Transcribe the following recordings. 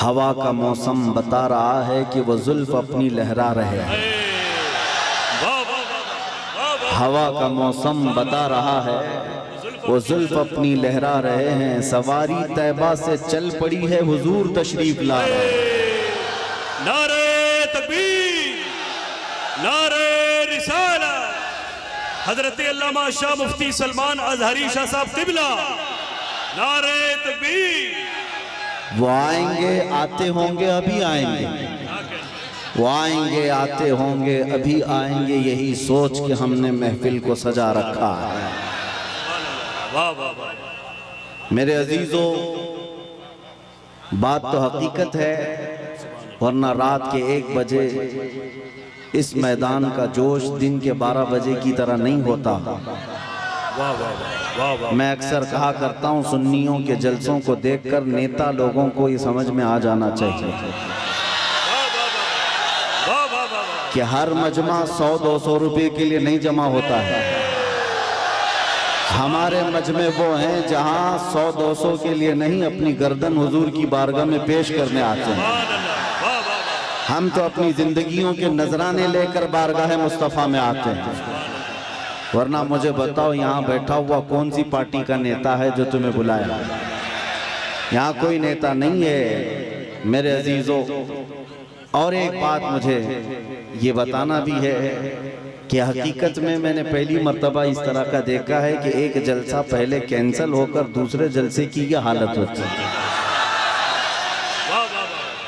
हवा का मौसम बता रहा है कि वो जुल्फ अपनी लहरा रहे हैं। हवा का मौसम बता रहा है वो जुल्फ अपनी लहरा रहे हैं। सवारी तैबा से चल पड़ी है, हुजूर तशरीफ ला रहे हैं। नारे तकबीर, नारे रिसालत। हजरत अल्लामा शाह मुफ्ती सलमान अजहरी शाह साहब क़िबला, नारे तकबीर। वो आएंगे, आते होंगे, अभी आएंगे। वो आएंगे, आते होंगे, अभी आएंगे। यही सोच के हमने महफिल को सजा रखा है। वाह वाह वाह। मेरे अजीजों, बात तो हकीकत है, वरना रात के 1 बजे इस मैदान का जोश दिन के 12 बजे की तरह नहीं होता। मैं अक्सर कहा करता हूँ, सुन्नियों के जलसों को देखकर नेता लोगों को ये समझ में आ जाना चाहिए कि हर मजमा 100-200 रुपए के लिए नहीं जमा होता है। हमारे मजमे वो हैं जहाँ 100-200 के लिए नहीं, अपनी गर्दन हुजूर की बारगाह में पेश करने आते हैं। हम तो अपनी जिंदगियों के नजराने लेकर बारगाह मुस्तफ़ा में आते हैं। वरना मुझे बताओ, यहाँ बैठा हुआ कौन सी पार्टी का नेता है जो तुम्हें बुलाया? यहाँ कोई नेता नहीं है मेरे अजीजों। और एक बात मुझे ये बताना भी है कि हकीकत में मैंने पहली मर्तबा इस तरह का देखा है कि एक जलसा पहले कैंसिल होकर दूसरे जलसे की यह हालत होती है।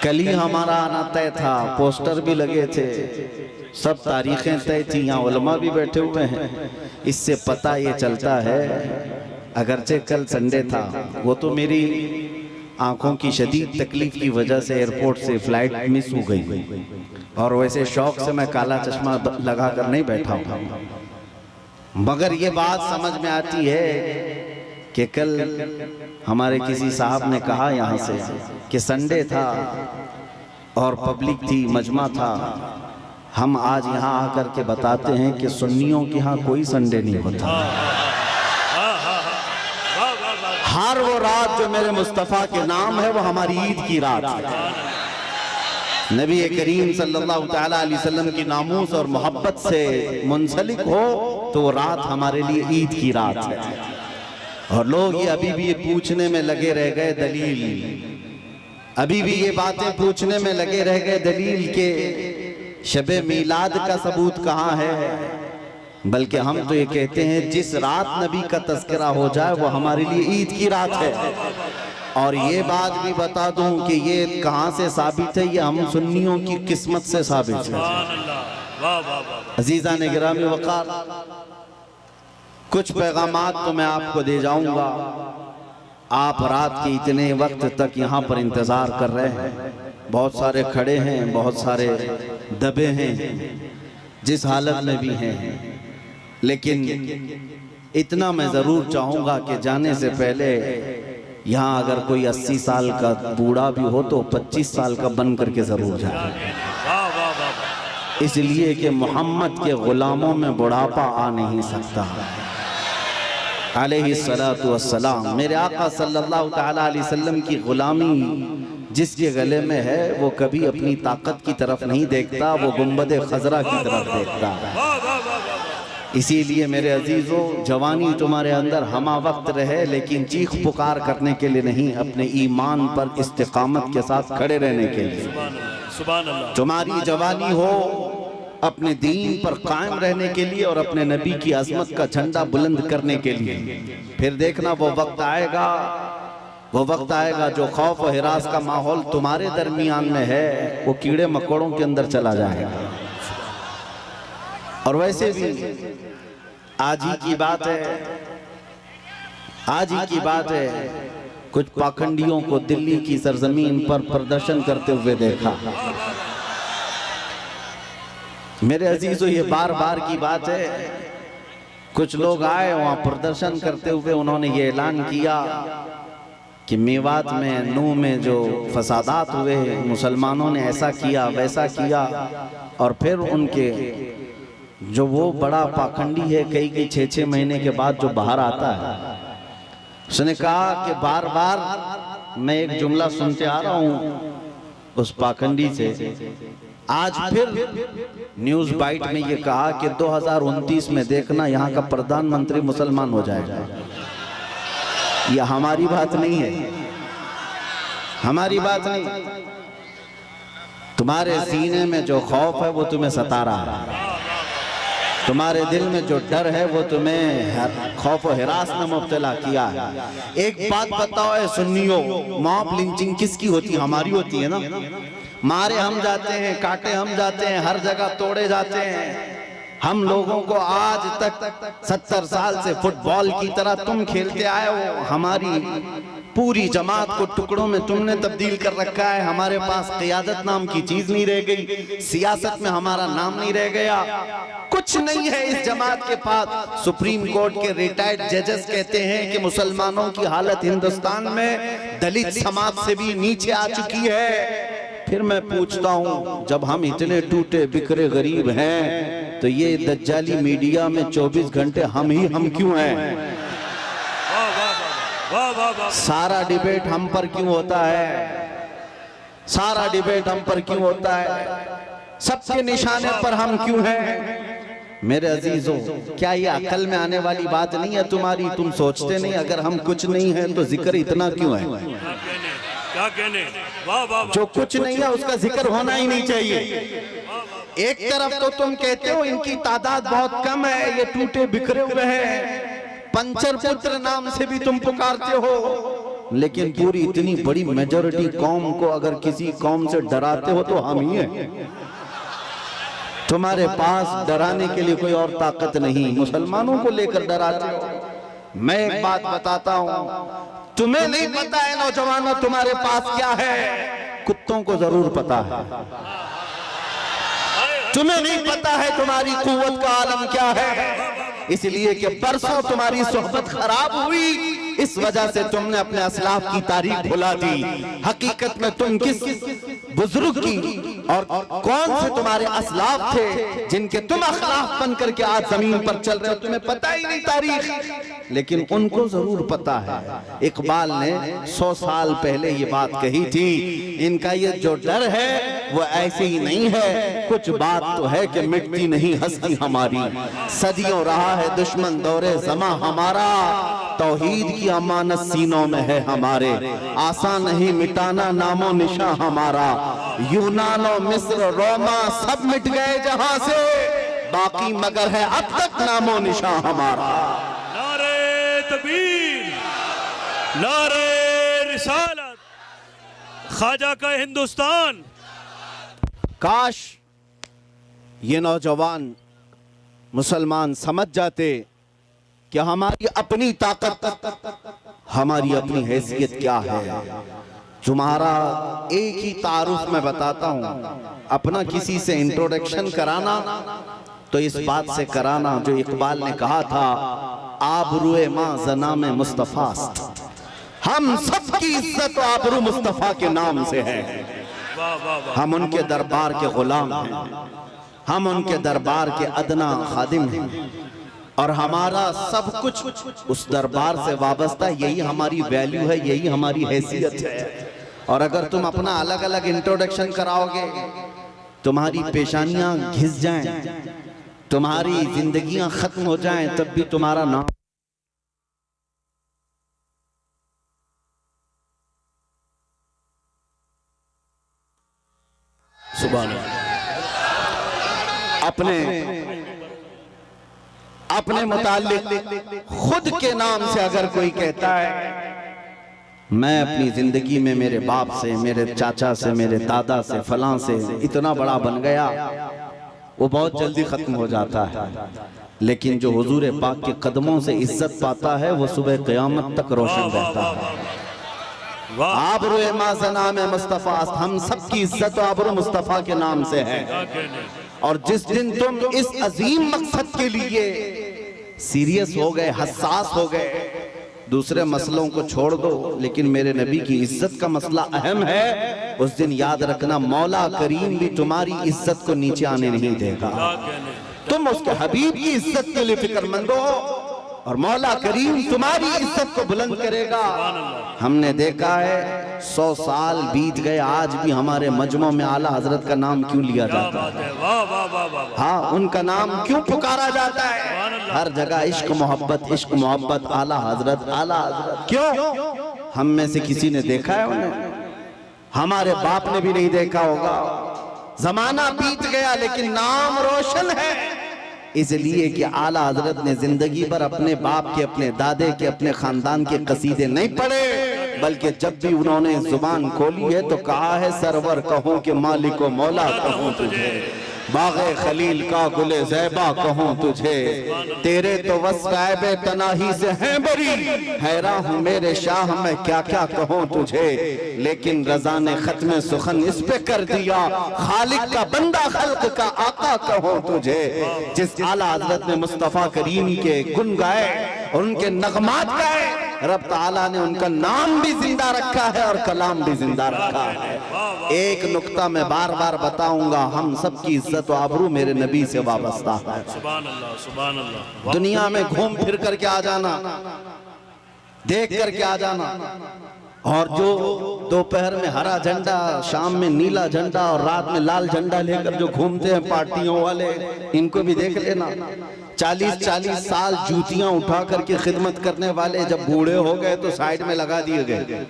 कल ही हमारा आना तय था, पोस्टर भी लगे थे, सब तारीखें तय थी, यहाँ उलमा भी बैठे हुए हैं। इससे पता ये चलता है, अगरचे कल संडे था, वो तो मेरी आंखों की शदीद तकलीफ की वजह से एयरपोर्ट से फ्लाइट मिस हो गई, और वैसे शौक से मैं काला चश्मा लगा कर नहीं बैठा हूँ। मगर ये बात समझ में आती है कि कल हमारे किसी साहब ने कहा यहाँ से कि संडे था और पब्लिक थी, मजमा था। हम आज यहाँ आकर के बताते हैं कि सुन्नियों के यहाँ कोई संडे नहीं होता। हर वो रात जो मेरे मुस्तफ़ा के नाम है वो हमारी ईद की रात है। नबी करीम सल्लल्लाहु तआला अलैहि वसल्लम की नामूस और मोहब्बत से मुंसलिक हो तो वो रात हमारे लिए ईद की रात है। और लोग ये अभी भी ये पूछने में लगे रह गए दलील, अभी भी ये बातें पूछने में लगे रह गए दलील के शबे मीलाद का सबूत कहाँ है। बल्कि हम तो ये कहते हैं जिस रात नबी का तज़किरा हो जाए वो हमारे लिए ईद की रात है। और ये बात भी बता दूं कि ये कहाँ से साबित है, ये हम सुन्नियों की किस्मत से साबित है। अजीज़ान गिरामी वक़ार, कुछ पैगामात तो मैं आपको दे जाऊंगा। आप रात के इतने वक्त तक यहाँ पर इंतज़ार कर रहे हैं, बहुत सारे खड़े हैं, बहुत सारे दबे हैं, जिस हालत में भी हैं। लेकिन इतना मैं ज़रूर चाहूँगा कि जाने से पहले यहाँ अगर कोई 80 साल का बूढ़ा भी हो तो 25 साल का बन करके ज़रूर जाए, इसलिए कि मोहम्मद के ग़ुलामों में बुढ़ापा आ नहीं सकता। अलैहिस्सलातु वस्सलाम, मेरे आका सल्लल्लाहु तआला अलैहि वसल्लम की ग़ुलामी जिसके गले में है वो कभी अपनी ताकत की तरफ नहीं देखता, वो गुंबद खजरा की तरफ देखता है। इसीलिए मेरे अजीज़ों, जवानी तुम्हारे अंदर हमा वक्त रहे, लेकिन चीख पुकार करने के लिए नहीं, अपने ईमान पर इस्तिकामत के साथ खड़े रहने के लिए। तुम्हारी जवानी हो अपने दीन पर कायम रहने के लिए और अपने नबी की अज़मत का झंडा बुलंद करने के लिए। फिर देखना वो वक्त आएगा, वो वक्त आएगा जो खौफ और हिरास का माहौल तुम्हारे दरमियान में है वो कीड़े मकोड़ों के अंदर चला जाएगा। और वैसे भी आज ही की बात है, आज ही की बात है, कुछ पाखंडियों को दिल्ली की सरजमीन पर प्रदर्शन करते हुए देखा। मेरे अजीजों, ये बार बार की बात है, कुछ लोग आए वहाँ प्रदर्शन करते हुए, उन्होंने ये ऐलान किया कि मेवात में, नूह में जो फसादात हुए, मुसलमानों ने ऐसा किया वैसा किया। और फिर उनके जो वो बड़ा पाखंडी है, कई 6-6 महीने के बाद जो बाहर आता है, उसने कहा कि बार बार मैं एक जुमला सुनते आ रहा हूँ उस पाखंडी से आज फिर न्यूज बाइट में ये कहा कि 2029 में देखना यहाँ का प्रधानमंत्री मुसलमान हो जाएगा। ये हमारी बात नहीं है, हमारी बात नहीं। तुम्हारे सीने में जो खौफ है वो तुम्हें सता रहा है, तुम्हारे दिल में जो डर है वो तुम्हें खौफ और हिरास में मुब्तला किया है। एक बात बताओ है सुन्नियों, मॉब लिंचिंग किसकी होती है? हमारी होती है ना। मारे हम जाते हैं, काटे हम जाते हैं, हर जगह तोड़े जाते हैं। हम लोगों को आज तक 70 साल से फुटबॉल की तरह तुम खेलते आए हो, हमारी पूरी जमात को टुकड़ों में तुमने तब्दील कर रखा है। हमारे पास क़ियादत नाम की चीज नहीं रह गई, सियासत में हमारा नाम नहीं रह गया, कुछ नहीं है इस जमात के पास। सुप्रीम कोर्ट के रिटायर्ड जजेस कहते हैं कि मुसलमानों की हालत हिंदुस्तान में दलित समाज से भी नीचे आ चुकी है। फिर मैं पूछता हूँ, जब हम इतने टूटे बिखरे गरीब हैं तो ये दज्जाली मीडिया में 24 घंटे हम क्यों हैं? सारा डिबेट हम पर क्यों होता है? सारा डिबेट हम पर क्यों होता है? सबके निशाने पर हम क्यों हैं? मेरे अजीजों, क्या ये अकल में आने वाली बात नहीं है तुम्हारी? तुम सोचते नहीं अगर हम कुछ नहीं है तो जिक्र इतना क्यों है? क्या कहने? वाह वाह। जो कुछ नहीं है उसका जिक्र होना ही नहीं चाहिए। एक तरफ तो तुम कहते हो इनकी तादाद बहुत कम है, ये टूटे बिखरे हुए हैं, पंचर पुत्र नाम से भी तुम पुकारते हो, लेकिन पूरी इतनी बड़ी मेजॉरिटी कौम को अगर किसी कौम से डराते हो तो हम ही हैं। तुम्हारे पास डराने के लिए कोई और ताकत नहीं, मुसलमानों को लेकर डराते हो। मैं एक बात बताता हूँ, तुम्हें नहीं पता है नौजवानों तुम्हारे पास क्या है, कुत्तों को जरूर पता है। तुम्हें नहीं पता है तुम्हारी कुव्वत का आलम क्या है, इसलिए कि बरसों तुम्हारी सोहबत खराब हुई, इस वजह से तुमने अपने असलाफ की तारीख भुला दी। हकीकत में तुम किस बुजुर्ग की और कौन से तुम्हारे असलाफ थे जिनके तुम अखलाफ बन करके आज जमीन पर चल रहे हो, तुम्हें पता ही नहीं तारीख, लेकिन उनको जरूर पता है। इकबाल ने 100 साल पहले ये बात कही थी, इनका ये जो डर है वो ऐसे ही नहीं है, कुछ बात तो है कि मिटती नहीं हस्ती हमारी। सदियों रहा है दुश्मन दौरे ज़मा हमारा, तौहीद की अमानत सीनों में है हमारे, आसान नहीं मिटाना नामो निशा हमारा। यूनान और मिस्र रोमा सब मिट गए जहां से, बाकी मगर है अब तक नामो निशा हमारा। नारे तकबीर, नारे रिसालत, ख्वाजा का हिंदुस्तान। काश ये नौजवान मुसलमान समझ जाते कि हमारी अपनी ताकत, हमारी अपनी हैसियत क्या है। तुम्हारा एक ही तारुफ मैं बताता हूँ, अपना किसी से इंट्रोडक्शन कराना तो इस बात से कराना जो इकबाल ने कहा था, आबरूए माँ जना में मुस्तफास्त। हम सबकी इज्जत आबरू मुस्तफा के नाम से है। हम उनके दरबार के गुलाम हैं, हम उनके दरबार के अदना खादिम हैं, और हमारा सब कुछ उस दरबार से वाबस्ता। यही हमारी वैल्यू है, यही हमारी हैसियत है। और अगर तुम अपना अलग अलग इंट्रोडक्शन कराओगे, तुम्हारी पेशानियां घिस जाएं, तुम्हारी जिंदगियां खत्म हो जाएं, तब भी तुम्हारा नाम सुभान अल्लाह। अपने मुताल्लिक खुद के नाम से अगर कोई कहता है मैं अपनी जिंदगी में मेरे बाप से, मेरे चाचा से, मेरे दादा से, फलां से इतना बड़ा बन गया, वो बहुत जल्दी खत्म हो जाता है। लेकिन जो हुजूर पाक के कदमों से इज्जत पाता है वो सुबह क़यामत तक रोशन रहता है। आबरू माज़ना में मुस्तफ़ा, हम सबकी इज्जत आबरू मुस्तफ़ा के नाम से है। और जिस दिन तुम इस अजीम मकसद के लिए सीरियस हो गए, हसास हो गए, दूसरे मसलों को छोड़ दो, लेकिन मेरे नबी की इज्जत का मसला अहम है, उस दिन याद रखना मौला करीम भी तुम्हारी इज्जत को नीचे आने नहीं देगा। तुम उसके हबीब की इज्जत के लिए फिक्रमंद हो, और मौला करीम तुम्हारी इज्जत को बुलंद करेगा। हमने देखा है 100 साल बीत गए, आज भी हमारे मजमों में आला हजरत का नाम क्यों लिया जाता है? वाह वाह वाह वाह। हाँ, उनका नाम क्यों पुकारा जाता है? हर जगह इश्क मोहब्बत, इश्क मोहब्बत, आला हजरत, आला हजरत। क्यों? हम में से किसी ने देखा है उन्हें? हमारे बाप ने भी नहीं देखा होगा। जमाना बीत गया लेकिन नाम रोशन है, इसलिए कि आला हजरत ने जिंदगी भर अपने बाप के, अपने दादे के, अपने खानदान के कसीदे नहीं पढ़े, बल्कि जब भी उन्होंने जुबान खोली है तो कहा है सरवर कहूं कि मालिको मौला कहूं तुझे, बाग़े खलील का गुले ज़ैबा कहूं तुझे, तेरे तो वस्फ़ तनाही से हैं बरी, हैरान हूँ मेरे शाह मैं क्या क्या कहूं तुझे, लेकिन रज़ा ने खत्म सुखन इस पे कर दिया, खालिक का बंदा खल्क का आका कहूं तुझे। जिस आला हज़रत ने मुस्तफ़ा करीम के गुन गाए और उनके नगमात गाए, रब ताला ने उनका नाम भी जिंदा रखा है और कलाम भी जिंदा रखा है। एक नुक्ता मैं बार बार बताऊंगा, हम सब की इज्जत और आबरू मेरे नबी से वाबस्ता है। सुभान अल्लाह, सुभान अल्लाह। दुनिया में घूम फिर करके आ जाना, देख करके आ जाना, और जो दोपहर में हरा झंडा, शाम में नीला झंडा और रात में लाल झंडा लेकर जो घूमते हैं पार्टियों वाले, इनको भी देख लेना। 40-40 साल जूतियां उठा करके खिदमत करने वाले जब बूढ़े हो गए तो साइड में लगा दिए गए।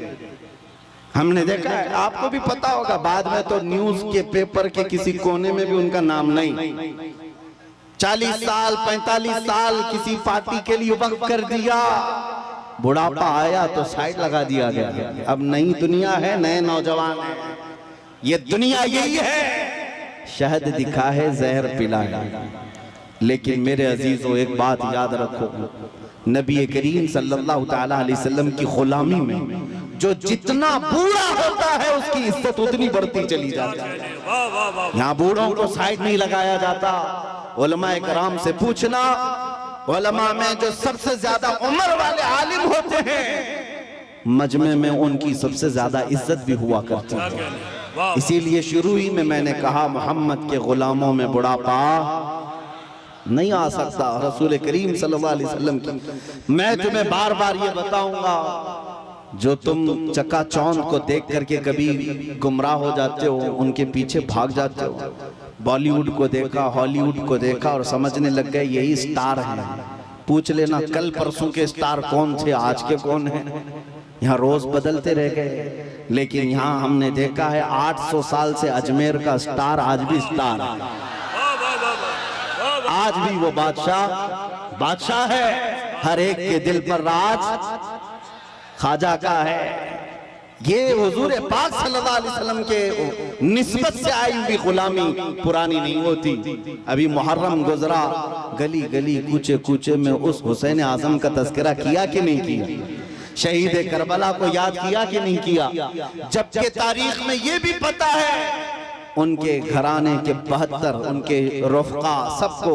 हमने देखा है, आपको भी पता होगा, बाद में तो न्यूज के पेपर के किसी कोने में भी उनका नाम नहीं। 40 साल 45 साल किसी पार्टी के लिए वक्त कर दिया, बुढ़ापा आया तो साइड लगा दिया गया। अब नई दुनिया है, नए नौजवान है, ये दुनिया यही है, शहद दिखा है जहर पिला है। लेकिन मेरे अजीजों एक बात याद रखो, नबी करीम सल्लल्लाहु तआला अलैहि वसल्लम की गुलामी में जो जितना बूढ़ा होता है उसकी इज्जत उतनी बढ़ती चली जाती है। यहाँ बूढ़ों को साइड नहीं लगाया जाता। उलमाए कराम से पूछना, उलमा में जो सबसे ज्यादा उम्र वाले आलिम होते हैं, मजमे में उनकी सबसे ज्यादा इज्जत भी हुआ करती है। इसीलिए शुरू ही में मैंने कहा, मोहम्मद के गुलामों में बुढ़ापा नहीं आ सकता। रसूल करीम सल्लल्लाहु अलैहि वसल्लम की मैं तुम्हें बार बार ये बताऊंगा, जो तुम चकाचौंध को देख करके कभी गुमराह हो जाते हो, उनके पीछे भाग जाते हो, बॉलीवुड को देखा, हॉलीवुड को देखा और समझने लग गए यही स्टार हैं। पूछ लेना कल परसों के स्टार कौन थे, आज के कौन हैं। यहाँ रोज बदलते रह गए, लेकिन यहाँ हमने देखा है 800 साल से अजमेर का स्टार आज भी स्टार है। आज भी वो बादशाह है, हर एक के दिल पर राज ख्वाजा का है। ये हुजूर पाक सल्लल्लाहु अलैहि वसल्लम के निस्बत से आई हुई गुलामी पुरानी नहीं होती। अभी मुहर्रम गुजरा, गली गली कूचे कूचे में उस हुसैन आजम का तज़किरा किया कि नहीं किया? शहीद करबला को याद किया कि नहीं किया? जबकि तारीख में ये भी पता है उनके घराने के 72, उनके रफ़क़ा सबको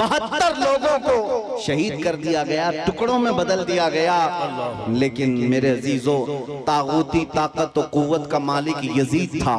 72 लोगों को शहीद कर दिया गया, टुकड़ों में बदल दिया गया। लेकिन मेरे अजीजों, तागूती ताकत और कुव्वत का मालिक यजीद था,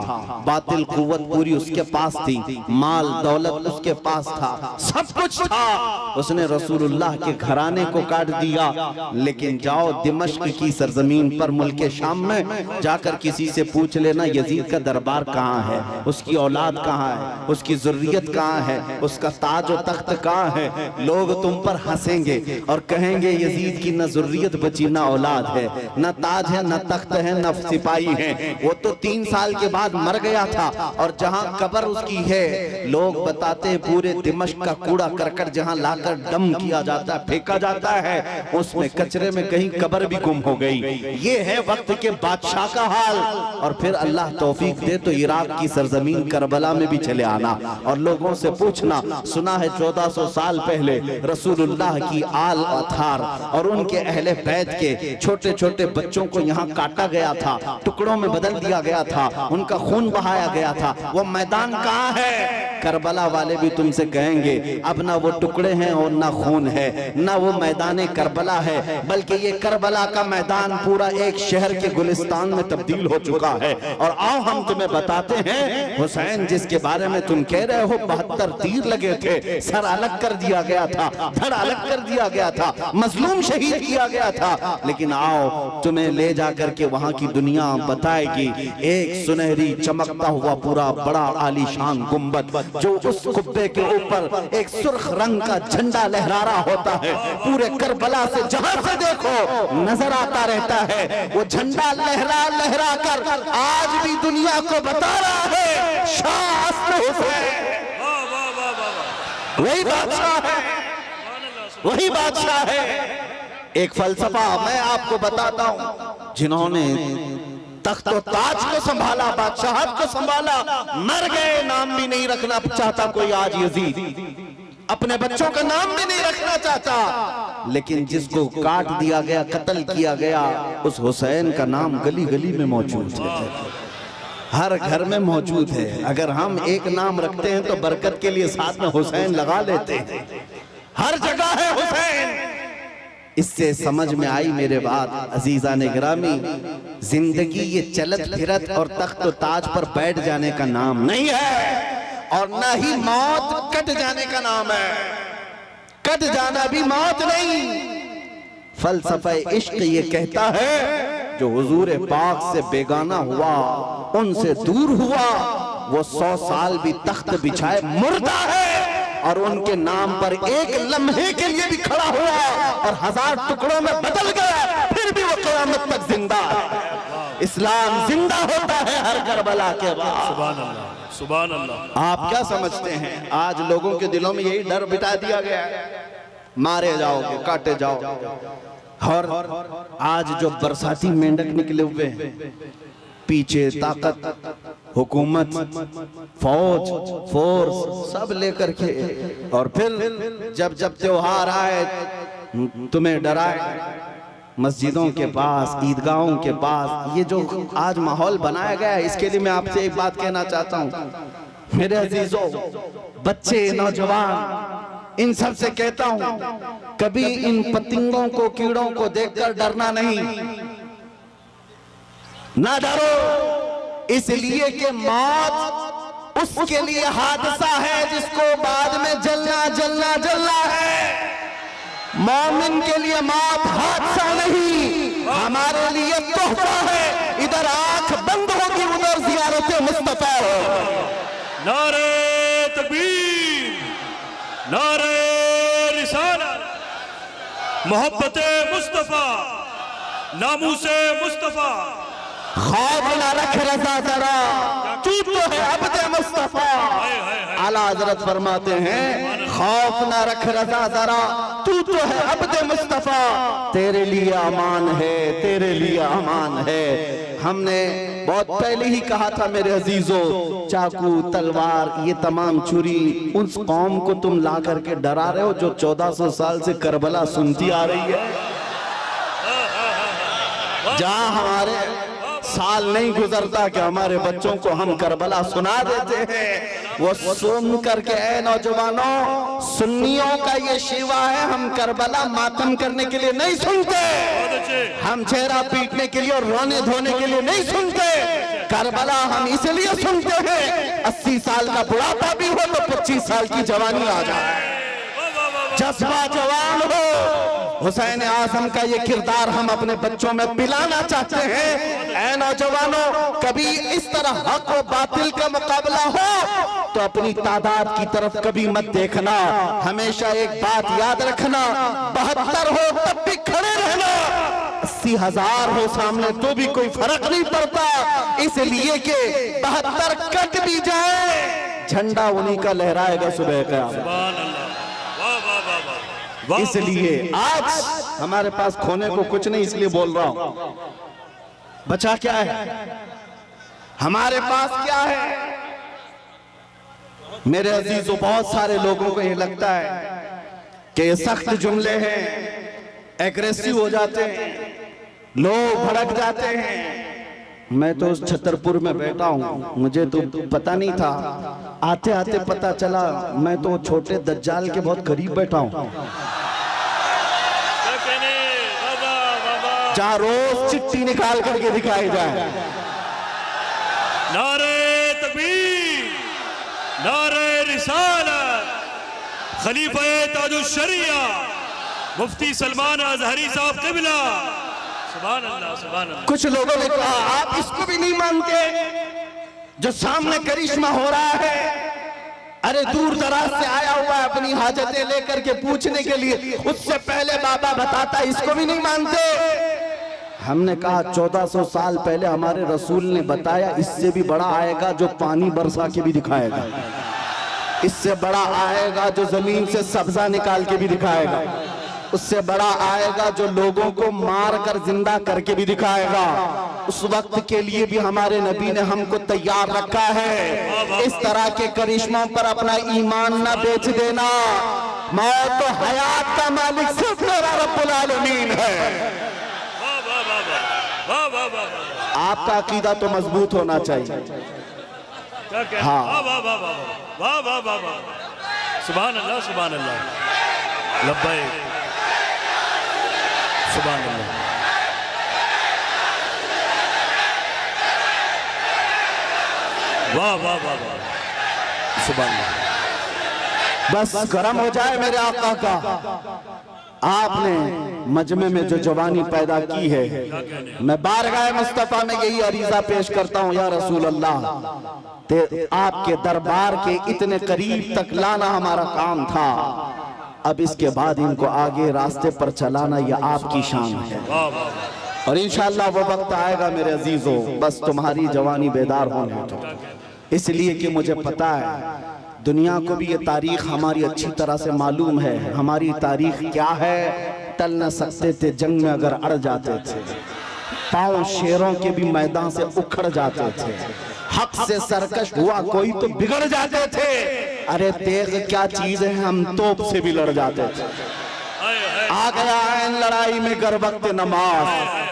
बातिल कुव्वत पूरी उसके पास थी, माल दौलत उसके पास था, सब कुछ था। उसने रसूलुल्लाह के घराने को काट दिया। लेकिन जाओ दिमश्क की सरजमीन पर, मुल्क शाम में जाकर किसी से पूछ लेना यजीद का दरबार कहाँ है, उसकी औलाद कहाँ है, उसकी ज़ुर्रियत कहाँ है, उसका ताज और तख्त कहाँ है। लोग तुम पर हंसेंगे और कहेंगे यजीद की न ज़ुर्रियत बची, न औलाद है, न ताज है, न तख्त है, न सिपाही है। वो तो 3 साल के बाद मर गया था, और जहाँ कब्र उसकी है, लोग बताते हैं पूरे दिमश्क का कूड़ा करकट जहाँ लाकर डम किया जाता है, फेंका जाता है, उसमें कचरे में कहीं कब्र भी गुम हो गई। ये है वक्त के बादशाह का हाल। और फिर अल्लाह तौफीक दे तो इराक की सरजमीन करबला में भी चले आना और लोगों से पूछना, सुना है 1400 साल पहले रसूलुल्लाह की आल अथार और उनके अहले बैत के छोटे छोटे बच्चों को यहाँ काटा गया था, टुकड़ों में बदल दिया गया था, उनका खून बहाया गया था। वो मैदान कहाँ है? करबला वाले भी तुमसे कहेंगे अब ना वो टुकड़े हैं और ना खून है, ना वो मैदान करबला है, बल्कि ये करबला का मैदान पूरा एक शहर के गुलिस्तान में तब्दील हो चुका है। और आओ हम तुम्हें बताते हैं, हुसैन जिसके बारे में तुम कह रहे हो 72 तीर लगे थे, सर अलग कर दिया गया था, धड़ अलग कर दिया गया था, मजलूम शहीद किया गया था, लेकिन आओ तुम्हें ले जाकर के वहां की दुनिया बताएगी एक सुनहरी चमकता हुआ पूरा बड़ा आलीशान गुंबद, जो उस कुब्बे के ऊपर एक सुर्ख रंग का झंडा लहरा रहा होता है, पूरे करबला से जहां से देखो नजर आता रहता है। वो झंडा लहरा लहरा कर आज भी दुनिया को बता रहा है शाह अस्द हुसैन वही बादशाह है, वही बादशाह है। एक फलसफा मैं आपको बताता हूं, जिन्होंने तख्त और ताज को संभाला, बादशाहत को संभाला, मर गए, नाम भी नहीं रखना चाहता कोई आज यजीद, अपने बच्चों का नाम भी नहीं रखना चाहता, लेकिन जिसको काट दिया गया, कत्ल किया गया, उस हुसैन का नाम गली गली में मौजूद है, हर घर में मौजूद है। अगर हम एक नाम रखते हैं तो बरकत के लिए साथ में हुसैन लगा लेते हैं, हर जगह है हुसैन। इससे समझ में आई मेरे बात अजीजा ने गिरामी, जिंदगी ये चलत फिरत और तख्त ताज पर बैठ जाने का नाम नहीं है, और ना ही मौत कट जाने का नाम है, कट जाना भी मौत नहीं। फलसफा इश्क ये कहता है जो हुजूर पाक से बेगाना हुआ, उनसे दूर हुआ, वो 100 साल भी तख्त बिछाए मुर्दा है, और उनके नाम पर एक लम्हे के लिए भी खड़ा हुआ और 1000 टुकड़ों में बदल गया, फिर भी वो क़यामत तक जिंदा है। इस्लाम जिंदा होता है हर करबला के बाद। सुभान अल्लाह, सुभान अल्लाह। आप क्या समझते हैं आज लोगों के दिलों में यही डर बिठा दिया गया है, मारे जाओगे, काटे जाओ। और आज जो बरसाती मेंढक निकले हुए हैं, पीछे ताकत, हुकूमत, फौज, फोर्स सब लेकर के, और फिर जब जब त्योहार आए तुम्हें डराए, मस्जिदों के पास, ईदगाहों के पास, ये जो आज माहौल बनाया गया है, इसके लिए मैं आपसे एक बात कहना चाहता हूँ मेरे अजीजों, बच्चे, नौजवान, इन सब से कहता हूं कभी इन पतंगों को, कीड़ों को देखकर डरना नहीं, ना डरो, इसलिए कि मौत उसके लिए हादसा है जिसको बाद में जलना जलना जलना है। मोमिन के लिए मौत हादसा नहीं, हमारे लिए तोहफा है। इधर आंख बंद होगी, उधर ज़ियारत मुस्तफा हो। नारे तकबीर, नारे रिसालत, मोहब्बते मुस्तफा, नामूसे मुस्तफा। खौफ न रख रजा जरा, तू तो है अब्दे मुस्तफा। आला हजरत फरमाते हैं खौफ न रख रजा जरा, तू तो है अब्दे मुस्तफा, तेरे लिए अमान है, तेरे लिए अमान है। हमने बहुत पहले ही कहा था मेरे अजीजों, चाकू, तलवार, ये तमाम छुरी उस कौम को तुम ला करके डरा रहे हो जो 1400 साल से करबला सुनती आ रही है, जहां हमारे साल नहीं गुजरता कि हमारे बच्चों को हम करबला सुना देते हैं। वो सुन करके, ऐ नौजवानों, सुन्नियों का ये शिवा है, हम करबला मातम करने के लिए नहीं सुनते, हम चेहरा पीटने के लिए और रोने धोने के लिए नहीं सुनते। करबला हम इसलिए सुनते हैं 80 साल का बुढ़ापा भी हो तो 25 साल की जवानी आ जाए, जज्बा जवान हो। हुसैन आजम का ये किरदार हम अपने बच्चों में पिलाना चाहते हैं। ऐ नौजवानों, कभी इस तरह हक और बातिल का मुकाबला हो तो अपनी तादाद की तरफ कभी मत देखना, हमेशा एक बात याद रखना, 72 हो तब भी खड़े रहना, 80,000 हो सामने तो भी कोई फर्क नहीं पड़ता, इसलिए कि 72 कट भी जाए, झंडा उन्हीं का लहराएगा सुबह क़यामत। इसलिए आज हमारे पास खोने को कुछ नहीं, इसलिए बोल रहा हूं, बचा क्या है, हमारे पास क्या है। मेरे अजीजों, बहुत सारे लोगों को ये लगता है कि ये सख्त जुमले हैं, एग्रेसिव हो जाते हैं, लोग भड़क जाते हैं, मैं तो उस छतरपुर में बैठा हूँ, मुझे तो पता नहीं था, आते आते पता चला मैं तो छोटे दज्जाल के बहुत करीब बैठा हूँ, जहाँ रोज चिट्ठी निकाल करके दिखाई जाए। नारे तकबीर, नारे रिसालत, खलीफा ताजुश शरिया मुफ्ती सलमान अजहरी साहब क़िबला, सुभान अल्लाह सुभान अल्लाह। कुछ लोगों ने कहा आप इसको भी नहीं मानते जो सामने करिश्मा हो रहा है, अरे दूर दराज से आया हुआ है अपनी हाजतें लेकर के पूछने के लिए, उससे पहले बाबा बताता, इसको भी नहीं मानते। हमने कहा 1400 साल पहले हमारे रसूल ने बताया, इससे भी बड़ा आएगा जो पानी बरसा के भी दिखाएगा, इससे बड़ा आएगा जो जमीन से सब्जा निकाल के भी दिखाएगा, उससे बड़ा आएगा जो लोगों को मार कर जिंदा करके भी दिखाएगा। उस वक्त के लिए भी हमारे नबी ने हमको तैयार रखा है। इस तरह के करिश्मों पर अपना ईमान ना बेच देना। मौत तो हयात का मालिक सिर्फ मेरा रब्बुल आलमीन है। आपका अकीदा तो मजबूत होना चाहिए। हाँ, वाह वाह वाह वाह, सुभान अल्लाह सुभान अल्लाह, लब्बैक सुभान अल्लाह। वाह वाह वाह वाह, सुभान अल्लाह। बस गरम हो जाए मेरे आका का। आपने मजमे में जो जवानी पैदा की है, मैं बारगाह मुस्तफा में यही अरीजा पेश करता हूँ, या रसूल अल्लाह, आपके दरबार के इतने करीब तक लाना हमारा काम था, अब इसके बाद इनको आगे रास्ते पर चलाना यह आपकी शान है। और इंशाअल्लाह वो वक्त आएगा मेरे अजीजों, बस तुम्हारी जवानी बेदार होने दो। इसलिए कि मुझे पता है दुनिया को भी ये तारीख हमारी अच्छी तरह से मालूम है। हमारी तारीख क्या है, टल न सकते थे जंग में अगर अड़ जाते थे, पांव शेरों के भी मैदान से उखड़ जाते थे, हक से सरकश हुआ कोई तो बिगड़ जाते थे, अरे तेग क्या चीज है हम तोप से भी लड़ जाते थे। आ गया ऐन लड़ाई में गर वक्त नमाज,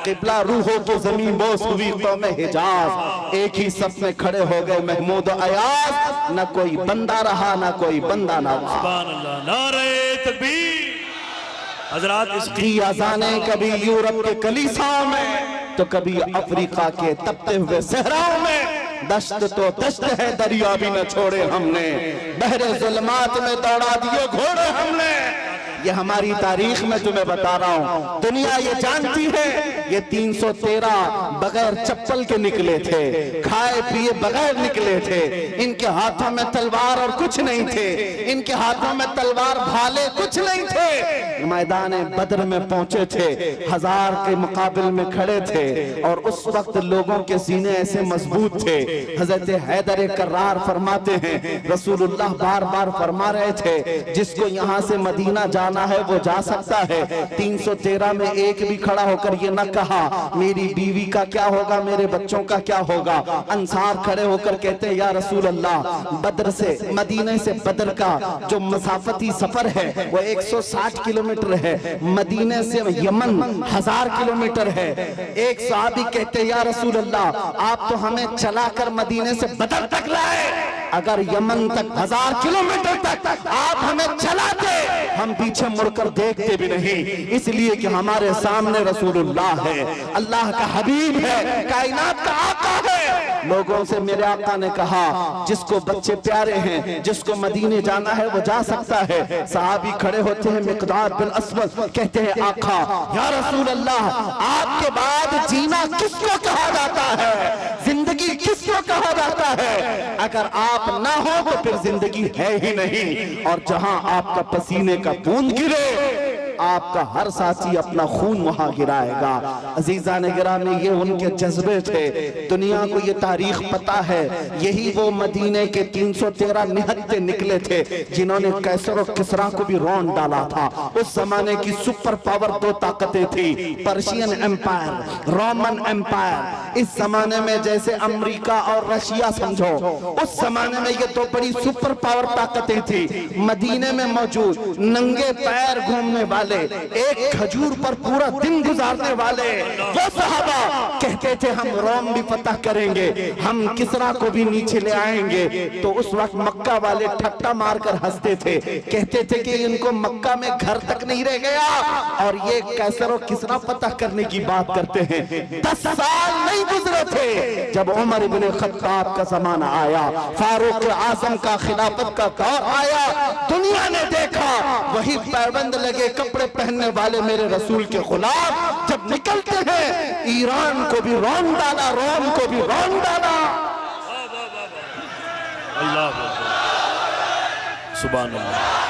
किबला रूहों को जमीन बोस हुई तो में हिजाज, एक ही सफ में खड़े हो गए महमूद अयाज, न कोई बंदा रहा न कोई बंदा नवाज। सुभान अल्लाह, नारे तकबीर। हजरात इसकी अज़ाने कभी यूरोप के कलीसाओं में तो कभी अफ्रीका के तपते हुए सहराओं में, दश्त तो दश्त है दरिया भी न छोड़े हमने, बहरे जुल्मात में दौड़ा दिए घोड़े हमने। ये हमारी तारीख में तुम्हें बता रहा हूँ, दुनिया ये जानती है ये 313 बगैर चप्पल के निकले थे, खाए पिए बगैर निकले थे, इनके हाथों में तलवार और कुछ नहीं थे, इनके हाथों में तलवार भाले कुछ नहीं थे, मैदान बद्र में पहुंचे थे, 1000 के मुकाबिल में खड़े थे, और उस वक्त लोगों के सीने ऐसे मजबूत थे। हजरत हैदर कर्रार फरमाते हैं, रसूलुल्लाह बार बार फरमा रहे थे, जिसको यहाँ से मदीना जाना है वो जा सकता है। 313 में एक भी खड़ा होकर ये न कहा मेरी बीवी का क्या होगा, मेरे बच्चों का क्या होगा। अंसार खड़े होकर कहते हैं, या रसूल अल्लाह, बद्र से मदीने से बद्र का जो मसाफती सफर है वो 160 किलोमीटर है, मदीने से यमन 1000 किलोमीटर है। एक सहाबी कहते हैं, या रसूल अल्लाह, आप तो हमें चलाकर मदीने से बद्र तक लाए, अगर यमन तक 1000 किलोमीटर तक आप हमें चलाते हम पीछे मुड़कर देखते भी नहीं, इसलिए कि हमारे सामने रसूलुल्लाह है, अल्लाह का हबीब है, कायनात का आका है। लोगों से मेरे आका ने कहा जिसको बच्चे प्यारे हैं, जिसको मदीने जाना है वो जा सकता है। सहाबी खड़े होते हैं, मिक़दाद बिन अस्वद कहते हैं, आका या रसूल अल्लाह, आपके बाद जीना किसको कहा जाता है, जिंदगी किसको कहा जाता है, अगर आप ना हो तो फिर जिंदगी है ही नहीं। और जहां आपका पसीने का बूंद गिरे आपका हर साथी अपना खून वहां गिराएगा। अजीजान गिरामी, ये उनके जज्बे थे, दुनिया को ये तारीख पता है। यही वो मदीने के 313 निहत्ते निकले थे जिन्होंने कैसर और किसरा को भी रौंद डाला था। उस जमाने की सुपर पावर दो ताकतें थी, पर्शियन एम्पायर, रोमन एम्पायर। इस जमाने में जैसे अमेरिका और रशिया समझो, उस जमाने में ये दो बड़ी सुपर पावर ताकतें थी। मदीने में मौजूद नंगे पैर घूमने वाले वाले, एक खजूर पर पूरा दिन गुजारने वाले वो सहाबा कहते थे हम रोम भी फतह करेंगे, हम किसरा को भी नीचे ले आएंगे। तो उस वक्त मक्का वाले ठट्टा मारकर हंसते थे, कहते थे कि इनको मक्का में घर तक नहीं रह गया और ये कैसर और किसरा फतह करने की बात करते हैं। 10 साल नहीं गुजरे थे जब उमर इब्ने खत्ताब का जमाना आया, फारूक आजम का खिलाफत का दौर आया, दुनिया ने देखा वही पैबंद लगे कपड़े पहनने वाले मेरे रसूल के गुलाम जब निकलते हैं, ईरान को भी रौन डाला, रोम को भी रौन डाला। अल्लाह सुभान अल्लाह।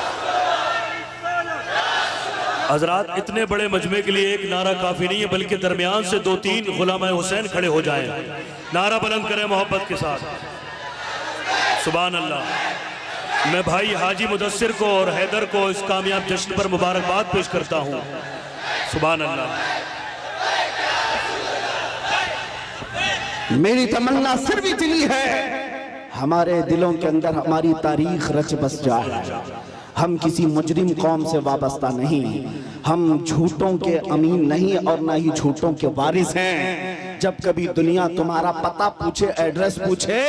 हजरात, इतने बड़े मजमे के लिए एक नारा काफी नहीं है, बल्कि दरमियान से 2-3 गुलाम हुसैन खड़े हो जाएं, नारा बुलंद करें मोहब्बत के साथ। सुभान अल्लाह। मैं भाई हाजी मुदस्सिर को और हैदर को इस कामयाब जश्न पर मुबारकबाद पेश करता हूँ। सुभान अल्लाह। मेरी तमन्ना सिर्फ इतनी है, हमारे दिलों के अंदर हमारी तारीख रच बस जाए। हम किसी मुजरिम कौम से वाबस्ता नहीं, हम झूठों के अमीन नहीं और ना ही झूठों के वारिस हैं। जब कभी दुनिया तुम्हारा पता पूछे, एड्रेस पूछे,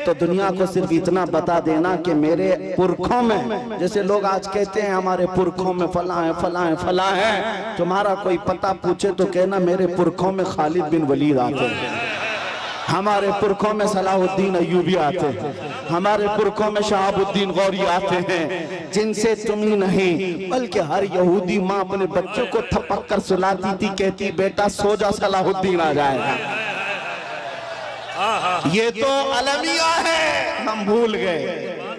तो दुनिया को सिर्फ इतना बता देना कि मेरे पुरखों में, जैसे लोग आज कहते हैं हमारे पुरखों में फला है फला है फला है, तुम्हारा कोई पता पूछे तो कहना मेरे पुरखों में खालिद बिन वलीद आते हैं, हमारे पुरखों में सलाहुद्दीन अय्यूबी आते हैं, हमारे पुरखों में शहाबुद्दीन गौरी आते हैं, जिनसे तुम ही नहीं बल्कि हर यहूदी माँ अपने बच्चों को थपक कर सुलाती थी, कहती बेटा सो जा सलाहुद्दीन आ जाएगा। ये तो अलमिया है, हम भूल गए,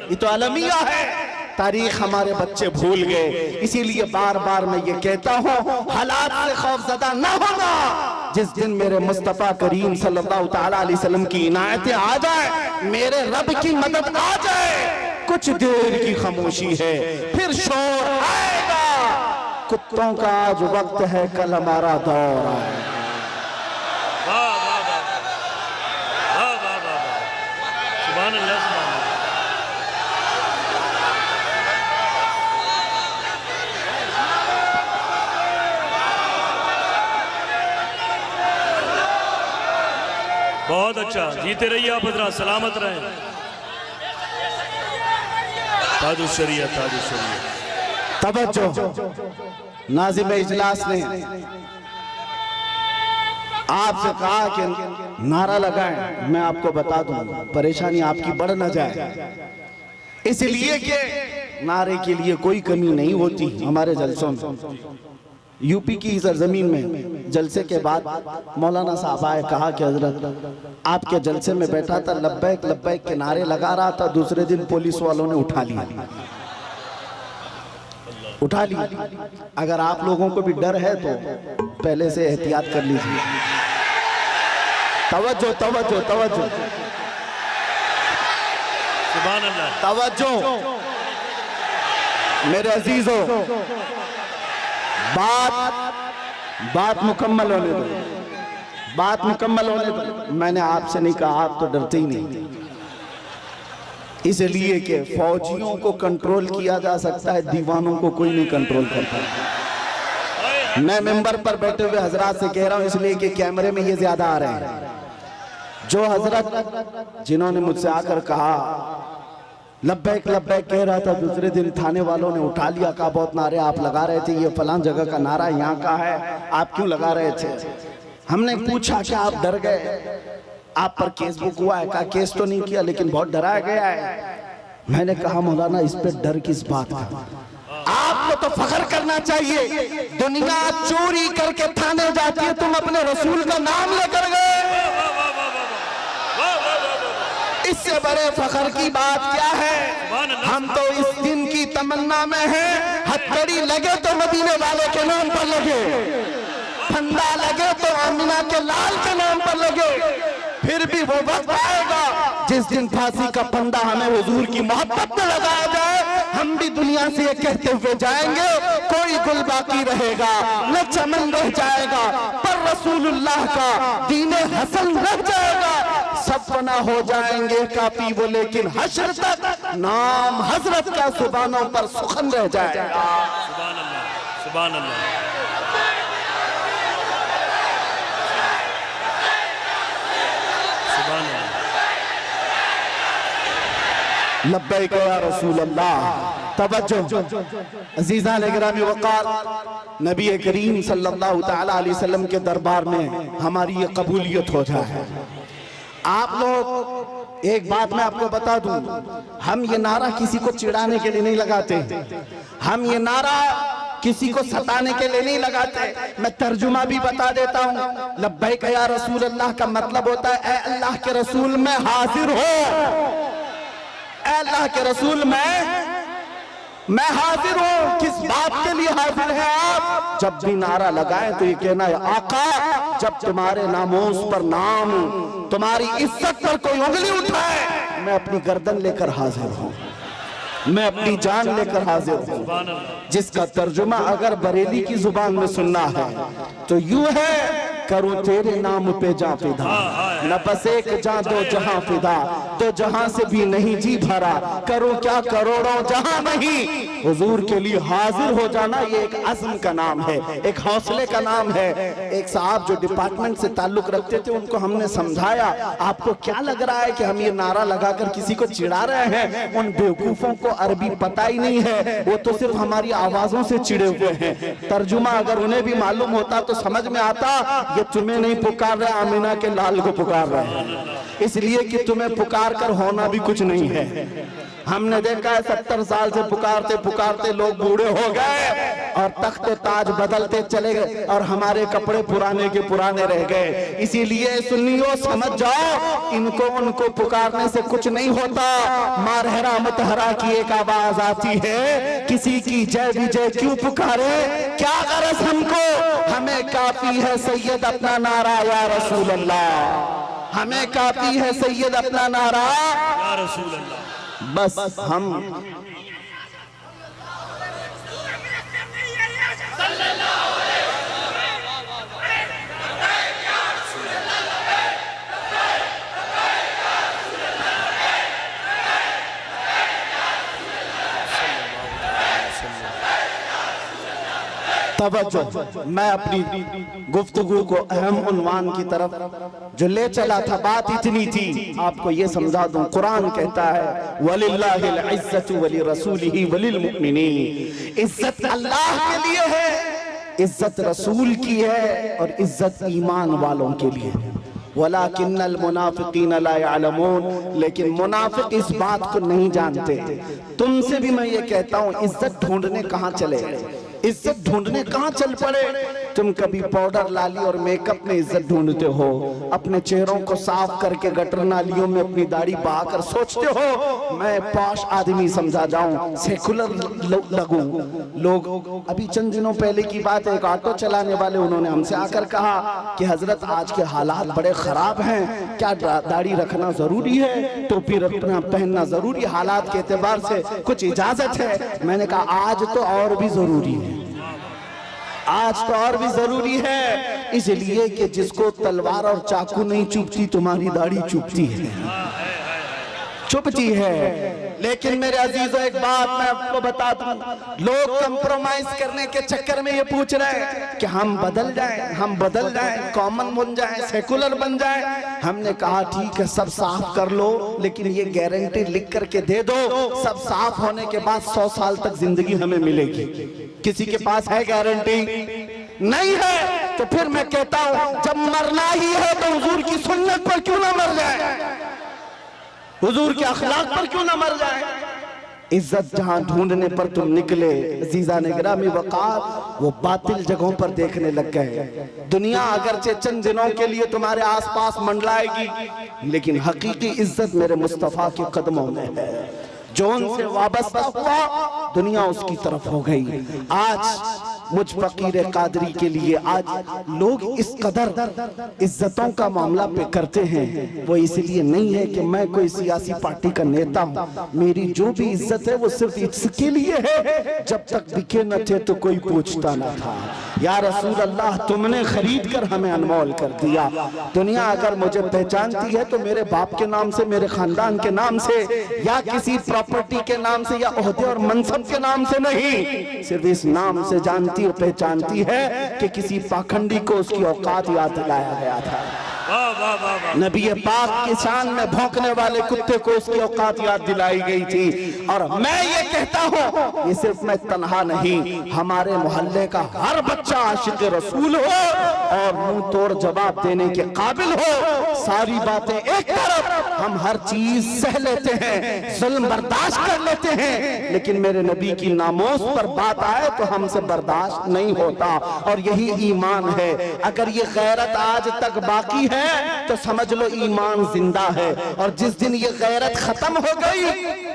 ये तो अलमिया है, तारीख हमारे बच्चे भूल गए। इसीलिए बार बार मैं ये कहता हूँ हालात से खौफजदा न होना। जिस दिन मेरे मुस्तफा करीम सल्लल्लाहु तआला अलैहि वसल्लम की इनायतें आ जाए, मेरे रब की मदद आ जाए, कुछ देर की खामोशी है, फिर शोर आएगा। कुत्तों का आज वक्त है, कल हमारा दौर आएगा। सुभान अल्लाह। बहुत अच्छा, जीते रहिए आप हजरात, सलामत रहें। ताजुशरिया ताजुशरिया। तवज्जो, नाज़िम इजलास ने आपसे कहा कि नारा लगाएं, मैं आपको बता दूं परेशानी आपकी बढ़ न जाए, इसलिए कि नारे के लिए कोई कमी नहीं होती हमारे जलसों में। यूपी की सरजमीन में जलसे के बाद मौलाना साहब आए, कहा कि हजरत आपके जलसे में बैठा था, लब्बैक लब्बैक के नारे लगा रहा था, दूसरे दिन पुलिस वालों ने उठा लिया। अगर आप लोगों को भी डर है तो पहले से एहतियात कर लीजिए। तवज्जो तवज्जो तवज्जो, सुभान अल्लाह, तवज्जो मेरे अजीजों, बात मुकम्मल होने दो, बात मुकम्मल होने दो। मैंने आपसे नहीं कहा, आप तो डरते ही नहीं, इसलिए कि फौजियों को कंट्रोल किया जा सकता है, दीवानों को कोई नहीं कंट्रोल करता। मैं मेंबर पर बैठे हुए हजरात से कह रहा हूं, इसलिए कि कैमरे में ये ज्यादा आ रहे हैं। जो हजरत जिन्होंने मुझसे आकर कहा लब्बैक लब्बैक कह रहा था, दूसरे दिन थाने वालों ने उठा लिया, कहा बहुत नारे आप लगा रहे थे, ये फलां जगह का नारा यहाँ का है, आप क्यों लगा रहे थे? हमने पूछा क्या आप डर गए? आप पर केस बुक हुआ है? कहा केस तो नहीं किया, लेकिन बहुत डराया गया है। मैंने कहा मौलाना इस पे डर किस बात का? आपको तो फख्र करना चाहिए, दुनिया चोरी करके थाने जाती है, तुम अपने रसूल का नाम लेकर गए, इससे बड़े फख्र की बात क्या है? हम तो इस दिन की तमन्ना में हैं, हथकड़ी लगे तो मदीने वाले के नाम पर लगे, फंदा लगे तो आमिना के लाल के नाम पर लगे। फिर भी वो वक्त आएगा जिस दिन फांसी का फंदा हमें हुजूर की मोहब्बत में लगाया जाए, हम भी दुनिया से ये कहते हुए जाएंगे, कोई गुल बाकी रहेगा न चमन रह जाएगा, पर रसूलुल्लाह का दीने हसन रह जाएगा। सब फना हो जाएंगे काफी वो, लेकिन हश्र तक नाम हजरत का सुबानों पर सुखन रह जाएगा। सुभान अल्लाह। सुभान अल्लाह। लब्बैक या रसूल अल्लाह। तवज्जो अजीज़ान गिरामी वक़ार, नबी करीम सल्लल्लाहु तआला अलैहि वसल्लम के दरबार में हमारी ये कबूलियत हो जाए। आप लोग, एक बात मैं आपको बता दूं, हम ये नारा किसी को चिढ़ाने के लिए नहीं लगाते, हम ये नारा किसी को सताने के लिए नहीं लगाते। मैं तर्जुमा भी बता देता हूँ। लब्बैक या रसूल अल्लाह का मतलब होता है ऐ अल्लाह के रसूल मैं हाजिर हो, ऐ अल्लाह के रसूल मैं हाजिर हूँ। किस बात के लिए हाजिर है आप? जब भी नारा लगाएं तो ये कहना है आका, जब तुम्हारे नामोस पर नाम, तुम्हारी इज्जत पर कोई उंगली उठाए, मैं अपनी गर्दन लेकर हाजिर हूँ, मैं अपनी जान लेकर हाजिर हूँ। जिसका तर्जुमा अगर बरेली की जुबान में सुनना है तो यूं है, करूं तेरे नाम पे जा फिदा, न बस एक जा दो जहां फिदा, तो जहां से भी नहीं जी भरा, करूं क्या करोड़ों जहां नहीं। हुजूर के लिए हाजिर हो जाना ये एक अज़्म का नाम है, एक हौसले का नाम है। एक साहब जो डिपार्टमेंट से ताल्लुक रखते थे, उनको हमने समझाया, आपको क्या लग रहा है कि हम ये नारा लगाकर किसी को चिढ़ा रहे हैं? उन बेवकूफों को अरबी पता ही नहीं है, वो तो सिर्फ हमारी आवाजों से चिढ़े हुए हैं। तर्जुमा अगर उन्हें भी मालूम होता तो समझ में आता, ये तुम्हें नहीं पुकार रहे, आमिना के लाल को पुकार रहे हैं, इसलिए कि तुम्हें पुकार कर होना भी कुछ नहीं है। हमने देखा है 70 साल से पुकारते पुकारते लोग बूढ़े हो गए और तख्त ताज बदलते चले गए और हमारे कपड़े पुराने के पुराने रह गए। इसीलिए सुन्नियों समझ जाओ, इनको उनको पुकारने से कुछ नहीं होता। मारहरा मतहरा की एक आवाज आती है, किसी की जय विजय क्यों पुकारे, क्या गरज हमको, हमें काफी है सैयद अपना नारा या रसूल अल्लाह, हमें काफी है सैयद अपना नारा या रसूल अल्लाह। बस हम तवज्जो, मैं अपनी गुफ्तगू को अहम उन्वान की तरफ जो ले चला था, बात इतनी थी, आपको ये समझा दूं। कुरान कहता है वलिल्लाहिल इज्जतु वली रसूलिही वलिल मुमिनीन, इज्जत अल्लाह के लिए है, इज्जत रसूल की है और इज्जत ईमान वालों के लिए। वलाकिन्नल मुनाफिकीन ला यअलमून, लेकिन मुनाफिक इस बात को नहीं जानते। तुमसे भी मैं ये कहता हूँ, इज्जत ढूंढने कहाँ चले, इज्जत ढूंढने कहाँ चल पड़े। तुम कभी पाउडर लाली और मेकअप में इज्जत ढूंढते हो, अपने चेहरों को साफ करके गटर नालियों में अपनी दाढ़ी बहाकर सोचते हो मैं पॉश आदमी समझा जाऊं, सेकुलर लगूं। लोग, अभी चंद दिनों पहले की बात है, एक ऑटो चलाने वाले, उन्होंने हमसे आकर कहा कि हजरत आज के हालात बड़े खराब हैं, क्या दाढ़ी रखना जरूरी है, टोपी रखना पहनना जरूरी, हालात के एतबार से कुछ इजाजत है? मैंने कहा आज तो और भी जरूरी है, आज तो और भी जरूरी है, इसलिए कि जिसको तलवार और चाकू नहीं चुभती, तुम्हारी दाढ़ी चुभती है, चुभती है। लेकिन मेरे अजीजों, एक बात मैं आपको बता दूं, लोग कंप्रोमाइज करने के चक्कर में ये पूछ रहे हैं कि हम बदल जाएं, हम बदल जाएं, कॉमन बन जाएं, सेकुलर बन जाएं। हमने कहा ठीक है, सब साफ कर लो, लेकिन ये गारंटी लिख करके दे दो, सब साफ होने के बाद 100 साल तक जिंदगी हमें मिलेगी। किसी के पास है गारंटी? नहीं है। तो फिर मैं कहता हूं, जब मरना ही है तो हुजूर की सुन्नत पर क्यों ना मर जाए, हुजूर के अखलाक पर क्यों ना मर जाए। इज्जत जहां ढूंढने पर तुम निकले, अजीज़ान गिरामी वक़ार, वो बातिल जगहों पर देखने लग गए। दुनिया अगरचे चंद दिनों के लिए तुम्हारे आसपास मंडलाएगी, लेकिन हकीकी इज्जत मेरे मुस्तफ़ा के कदमों में है। जो उनसे वाबस्ता हुआ, दुनिया उसकी तरफ हो गई। आज मुझ फकीर कादरी के लिए आज लोग इस कदर इज्जतों का मामला पे करते हैं, वो इसलिए नहीं है कि मैं कोई सियासी पार्टी का नेता हूँ। मेरी जो भी इज्जत है वो सिर्फ इसके लिए है, जब तक बिके न थे तो कोई पूछता न था। या रसूल अल्लाह, तुमने खरीद कर हमें अनमोल कर दिया। दुनिया अगर मुझे पहचानती है तो मेरे बाप के नाम से, मेरे खानदान के नाम से, या किसी प्रॉपर्टी के नाम से, या ओहदे और मनसब के नाम से नहीं, सिर्फ इस नाम से जानती जानती और पहचानती है कि किसी पाखंडी को उसकी औकात याद दिलाया गया था। वाह वाह वाह वाह। नबी पाक की शान में भौंकने वाले कुत्ते को उसकी औकात याद दिलाई गई थी। और मैं ये कहता हूँ, ये सिर्फ मैं तन्हा नहीं, हमारे मोहल्ले का हर बच्चा आशिक रसूल हो और मुंह तोड़ जवाब देने के काबिल हो। सारी बातें एक तरफ, हम हर चीज सह लेते हैं, जुल्म बर्दाश्त कर लेते हैं, लेकिन मेरे नबी की नामोस पर बात आए तो हमसे बर्दाश्त नहीं होता। और यही ईमान है। अगर ये गैरत आज तक बाकी है तो समझ लो ईमान जिंदा है। और जिस दिन ये गैरत खत्म हो गई,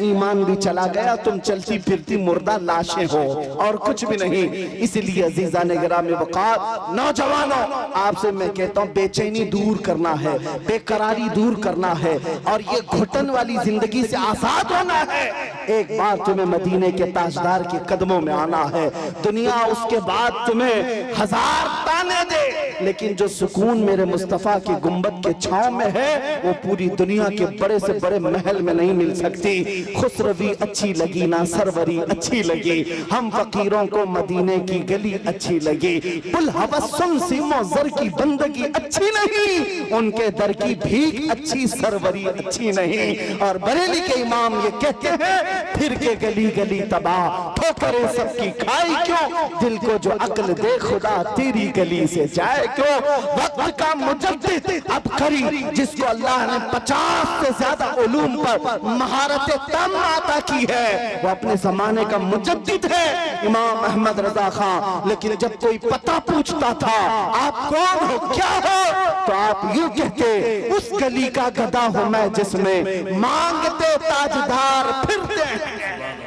ईमान भी चला गया, तुम चलती फिरती मुर्दा लाशें हो और कुछ भी नहीं। इसलिए अजीजा ने गिरामी वक़ार, नौजवानों, आपसे मैं कहता हूँ, बेचैनी दूर करना है, बेकरारी दूर करना है और ये घुटन वाली जिंदगी से आजाद होना है। एक बार तुम्हें मदीने के ताजदार के कदमों में आना है। दुनिया उसके बाद तुम्हें हजार ताने दे, लेकिन जो सुकून मेरे मुस्तफा की गुंबद के छांव में है, वो पूरी दुनिया के बड़े से बड़े महल में नहीं मिल सकती। खुसरवी अच्छी लगी ना सरवरी अच्छी लगी, हम फकीरों को मदीने की गली अच्छी लगी। पुल हवस्सुम सीमो जर की बंदगी अच्छी नहीं, उनके दर की भीख अच्छी सरवरी अच्छी नहीं। और बरेली के इमाम ये कहते हैं, फिर के गली गली तबाह ठोकरें सबकी खाई क्यों, दिल को जो अक्ल दे खुदा तेरी गली से जाए क्यों। वक्त का मुजद्दिद अबकरी, जिसको अल्लाह ने 50 से ज्यादा उलूम पर महारत तम अता की है, वो अपने जमाने का मुजद्दिद है, इमाम अहमद रजा खां। लेकिन जब कोई पता पूछता था आप कौन हो, क्या हो, तो आप यूं कहते, उस गली का गधा हूं मैं जिसमें मांगते ताजदार फिरते हैं।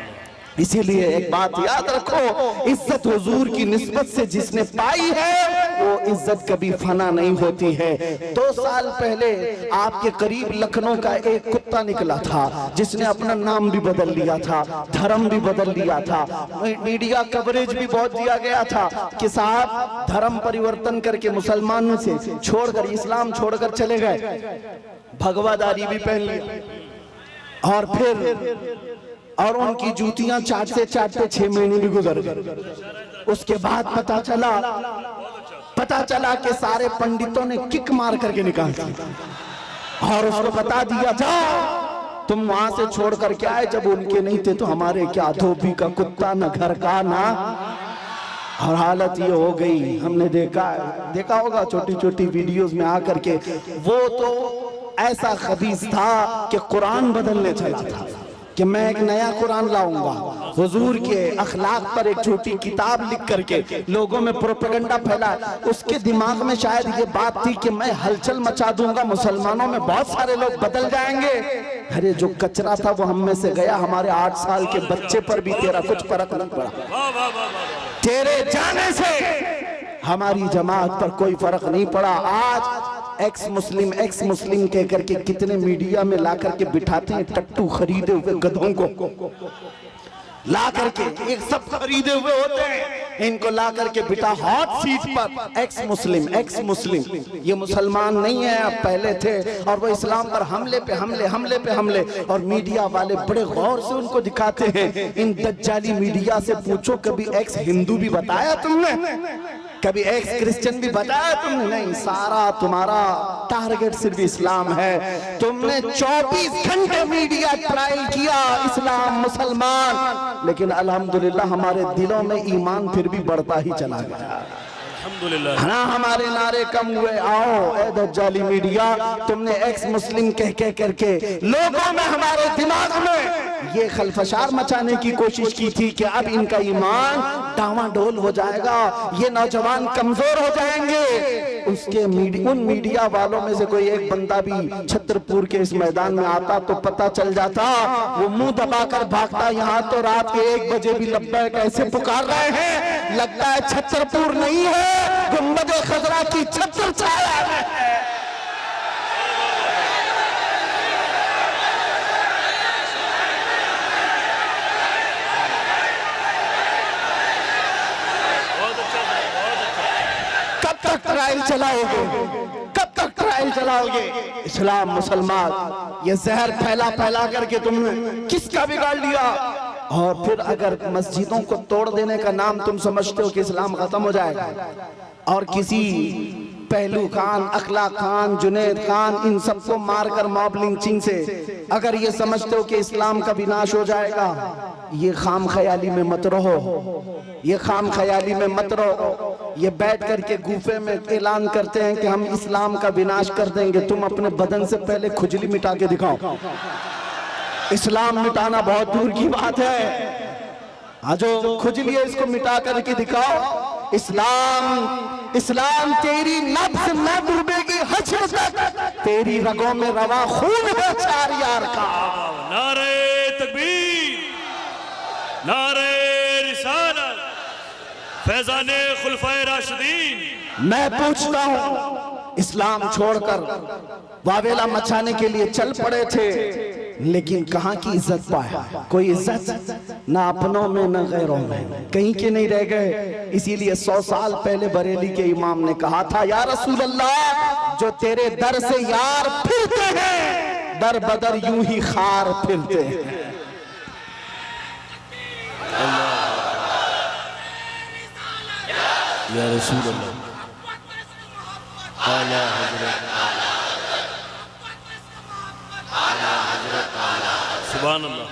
इसीलिए एक बात याद रखो, इज्जत हुजूर की निस्बत से जिसने पाई है, वो इज्जत कभी फना नहीं होती है। 2 साल पहले आपके करीब लखनऊ का एक कुत्ता निकला था, जिसने अपना नाम भी बदल लिया था, धर्म भी बदल लिया था। मीडिया कवरेज भी बहुत दिया गया था कि साहब धर्म परिवर्तन करके मुसलमानों से छोड़कर इस्लाम छोड़कर चले गए, भगवादारी भी पहन लिया और फिर और उनकी जूतियां चाटते चाटते 6 महीने भी गुजर गए। उसके बाद पता चला कि सारे पंडितों ने किक मार करके निकाल दिया और उसको बता दिया, जाओ तुम वहां से छोड़ करके आए, जब उनके नहीं थे तो हमारे क्या, धोबी का कुत्ता न घर का ना। और हालत ये हो गई, हमने देखा होगा छोटी छोटी वीडियोस में आकर के, वो तो ऐसा खबीस था कि कुरान बदलने चला था कि मैं एक नया कुरान लाऊंगा, हुजूर के अखलाक पर एक छोटी किताब लिख करके लोगों में प्रोपेगेंडा फैला। उसके दिमाग में शायद ये बात थी कि मैं हलचल मचा दूंगा, मुसलमानों में बहुत सारे लोग बदल जाएंगे। अरे जो कचरा था वो हम में से गया, हमारे 8 साल के बच्चे पर भी तेरा कुछ फर्क नहीं पड़ा। तेरे जाने से हमारी जमात पर कोई फर्क नहीं पड़ा। आज एक्स मुस्लिम कह करके कितने मीडिया में ला करके बिठाते हैं, टट्टू खरीदे हुए गधों को ला करके, एक सब खरीदे हुए होते हैं, इनको ला करके बिठा हॉट सीट पर, एक्स मुस्लिम। ये मुसलमान नहीं है, अब पहले थे, और वो इस्लाम पर हमले पे हमले। और मीडिया वाले बड़े गौर से उनको दिखाते हैं। इन दज्जाली मीडिया से पूछो, कभी एक्स हिंदू भी बताया तुमने, कभी एक्स क्रिश्चियन भी बताया तुमने? नहीं, सारा तुम्हारा टारगेट सिर्फ इस्लाम है। तुमने 24 घंटे मीडिया ट्रायल किया, इस्लाम मुसलमान, लेकिन अल्हम्दुलिल्लाह हमारे दिलों में ईमान फिर भी बढ़ता ही चला गया। अल्हम्दुलिल्लाह ना हमारे नारे कम हुए। आओ ए दज्जाली मीडिया, तुमने एक्स मुस्लिम कह करके लोगों में, हमारे दिमाग में ये खलफशार मचाने की कोशिश की थी कि अब इनका ईमान डावाडोल हो जाएगा, ये नौजवान कमजोर हो जाएंगे। उसके उन मीडिया वालों में से कोई एक बंदा भी छतरपुर के इस मैदान में आता तो पता चल जाता, वो मुंह दबाकर भागता। यहाँ तो रात के 1 बजे भी लब्बैक ऐसे पुकार रहे हैं, लगता है छतरपुर नहीं है, गुंबद-ए खजरा की छत्र छाया है। ट्रायल चलाओगे, कब तक ट्रायल चलाओगे? इस्लाम मुसलमान, ये जहर फैला करके तुमने किसका बिगाड़ लिया? और फिर अगर मस्जिदों को तोड़ देने का नाम तुम समझते हो कि इस्लाम खत्म हो जाएगा, और किसी पहलू खान, अखला खान, जुनैद खान, इन सबको मारकर मॉब लिंचिंग से अगर ये समझते हो कि इस्लाम का विनाश हो जाएगा, ये खाम ख्याली में मत रहो, ये खाम ख्याली में मत रहो। ये बैठ करके गुफे में ऐलान करते हैं कि हम इस्लाम का विनाश कर देंगे। तुम अपने बदन से पहले खुजली मिटा के दिखाओ। इस्लाम मिटाना बहुत दूर की बात है। हाँ, जो खुजली है इसको मिटा करके दिखाओ। इस्लाम तेरी नब्ज न डूबेगी हश्र तक, तेरी रगों में रवा खून है चार यार का। नारे तकबीर, नारे रिसालत, फैज़ाने खुलफाए राशिदीन। मैं पूछता हूँ, इस्लाम छोड़कर वावेला मचाने के लिए चल पड़े थे, लेकिन कहाँ की इज्जत पाया? कोई इज्जत ना अपनों में न गैरों में, कहीं के नहीं रह गए। इसीलिए 100 साल पहले बरेली के इमाम ने कहा था, या रसूल अल्लाह, जो तेरे दर से यार फिरते हैं, दर बदर यूं ही खार फिरते हैं। या रसूल अल्लाह, आला हज़रत, सुभान अल्लाह।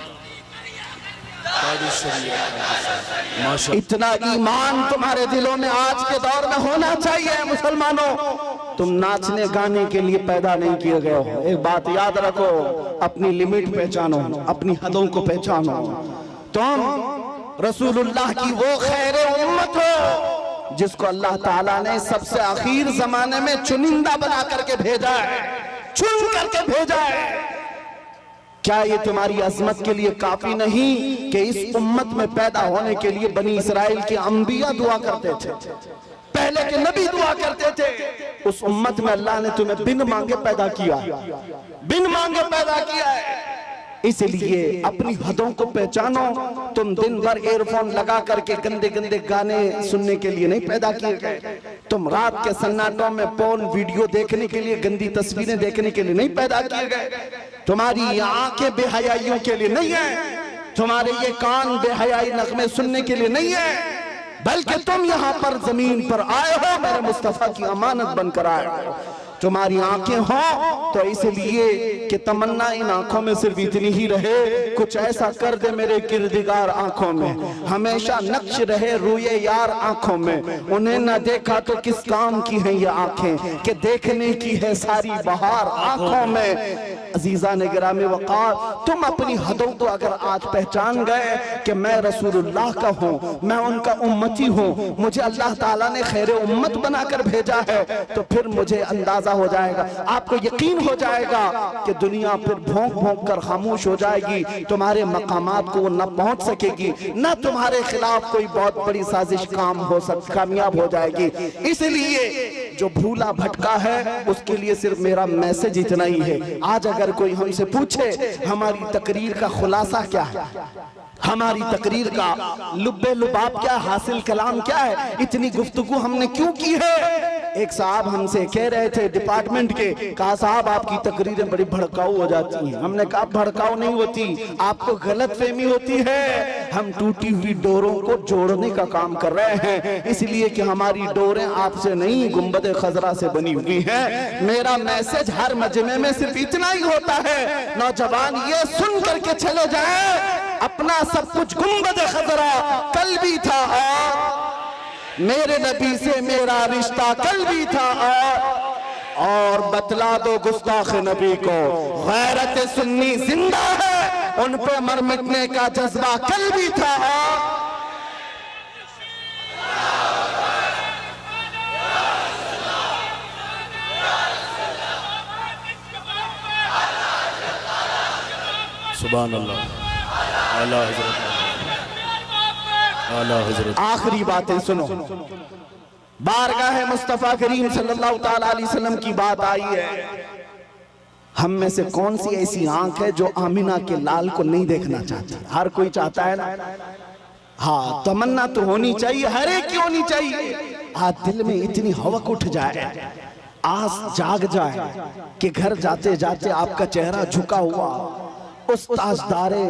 इतना ईमान तुम्हारे दिलों में आज के दौर में होना चाहिए। मुसलमानों, तुम नाचने गाने के लिए पैदा नहीं किए गए हो। एक बात याद रखो, अपनी लिमिट पहचानो, अपनी हदों को पहचानो। तुम रसूलुल्लाह की वो खैर उम्मत हो जिसको अल्लाह ताला ने सबसे आखिर जमाने में चुनिंदा बना करके भेजा है, चुन करके भेजा है। क्या ये तुम्हारी अजमत के लिए काफी नहीं कि इस उम्मत में पैदा होने के लिए बनी इसराइल के अंबिया दुआ करते थे, पहले के नबी दुआ करते थे। उस उम्मत में अल्लाह ने तुम्हें बिन मांगे पैदा किया, बिन मांगे पैदा किया है। इसलिए अपनी हदों को पहचानो। तुम दिन भर एयरफोन लगा करके गंदे गंदे गाने सुनने के लिए नहीं पैदा किए गए। तुम रात के सन्नाटों में पोर्न वीडियो देखने के लिए, गंदी तस्वीरें देखने के लिए नहीं पैदा किए गए। तुम्हारी ये आंखें बेहयाइयों के लिए नहीं है, तुम्हारे ये कान बेहयाई नगमे सुनने के लिए नहीं है, बल्कि तुम यहाँ पर जमीन पर आए हो, मेरे मुस्तफा की अमानत बनकर आए हो। तुम्हारी आंखें हो तो इसलिए कि तमन्ना इन आंखों में सिर्फ इतनी ही रहे, कुछ ऐसा कर दे मेरे किरदिगार आंखों में, हमेशा नक्श रहे रूए यार आंखों में। उन्हें न देखा तो किस काम की हैं ये आंखें, कि देखने की है सारी बहार आंखों में। अजीजा ने गिरामी वक़ार, तुम अपनी हदों को अगर आज पहचान गए कि मैं रसूलुल्लाह का हूँ, मैं उनका उम्मती हूँ, मुझे अल्लाह ताला ने खैर उम्मत बनाकर भेजा है, तो फिर मुझे अंदाजा हो जाएगा, आपको यकीन हो जाएगा कि दुनिया फिर भौंक भौंक कर खामोश हो जाएगी। तुम्हारे मकामात को वो न पहुंच सकेगी, न तुम्हारे खिलाफ कोई बहुत बड़ी साजिश कामयाब हो जाएगी। इसलिए जो भूला भटका है उसके लिए सिर्फ मेरा मैसेज इतना ही है। आज अगर कोई हमसे पूछे हमारी तकरीर का खुलासा क्या है, हमारी तकरीर का लुब्बे लुबाब क्या, हासिल कलाम क्या है, इतनी गुफ्तगू हमने क्यों की है। एक साहब हमसे कह रहे थे डिपार्टमेंट के, कहा साहब आपकी तकरीरें बड़ी भड़काऊ हो जाती हैं। हमने कहा भड़काऊ नहीं होती, आपको गलतफहमी होती है। हम टूटी हुई डोरों को जोड़ने का काम कर रहे हैं, इसलिए कि हमारी डोरें आपसे नहीं गुंबद खजरा से बनी हुई हैं। मेरा मैसेज हर मजमे में सिर्फ इतना ही होता है, नौजवान ये सुन करके चले जाए, अपना सब कुछ गुंबद खजरा कल भी था और मेरे नबी से मेरा रिश्ता कल भी था, और बतला दो गुस्ताख नबी को गैरत सुन्नी जिंदा है, उन पे मर मिटने का जज्बा कल भी था। सुभान अल्लाह, आला हज़रत, आला हज़रत। आखिरी बातें सुनो, बारगाह मुस्तफा करीम सल्लल्लाहु ताला अलैहि वसल्लम की बात आई है। हम में से कौन सी ऐसी आंख है जो आमिना के लाल को नहीं देखना चाहती? हर कोई चाहता है ना। हाँ, तमन्ना तो होनी चाहिए, हर एक की होनी चाहिए। आज दिल में इतनी हवक उठ जाए, आस जाग जाए कि घर जाते जाते आपका चेहरा झुका हुआ उस ताजदारे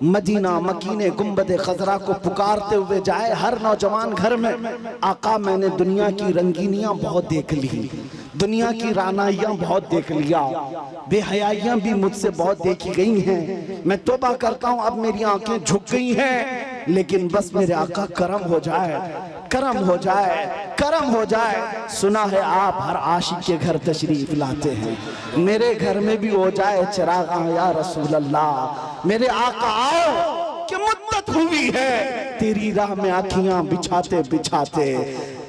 मदीना मकीने गुंबद खजरा को पुकारते हुए जाए हर नौजवान घर में, आका मैंने दुनिया की रंगीनियां बहुत देख ली, दुनिया की रानाइयां बहुत देख लिया, बेहयाइयां भी मुझसे बहुत देखी गई हैं, मैं तौबा करता हूं अब मेरी आंखें झुक गई हैं, लेकिन बस मेरे आका करम हो जाए, करम हो जाए, करम हो जाए। सुना है आप हर आशिक के घर तशरीफ लाते हैं, मेरे घर में भी हो जाए चिरागा या रसूल अल्लाह। मेरे आका आओ कि मुद्दत हुई है तेरी राह में आँखियां बिछाते बिछाते,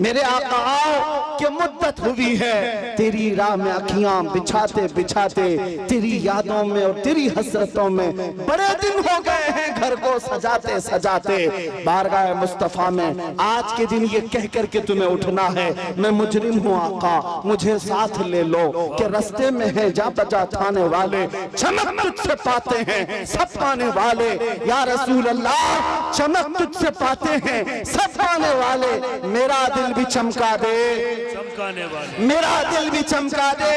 मेरे आका आओ कि मुद्दत हुई है तेरी राह में आँखियां बिछाते बिछाते, तेरी यादों में और तेरी हसरतों में बड़े दिन हो गए हैं घर को सजाते सजाते। बारगाह मुस्तफा में आज के दिन ये कह कर के तुम्हें उठना है, मैं मुजरिम हूँ आका मुझे साथ ले लो, कि रास्ते में है जा बजा थाने वाले, चमक तुझसे पाते हैं सब पाने वाले, या रसूल अल्लाह चमक तुझसे पाते हैं सब पाने वाले, मेरा दिल भी चमका दे, चमकाने वाले, मेरा दिल भी चमका दे,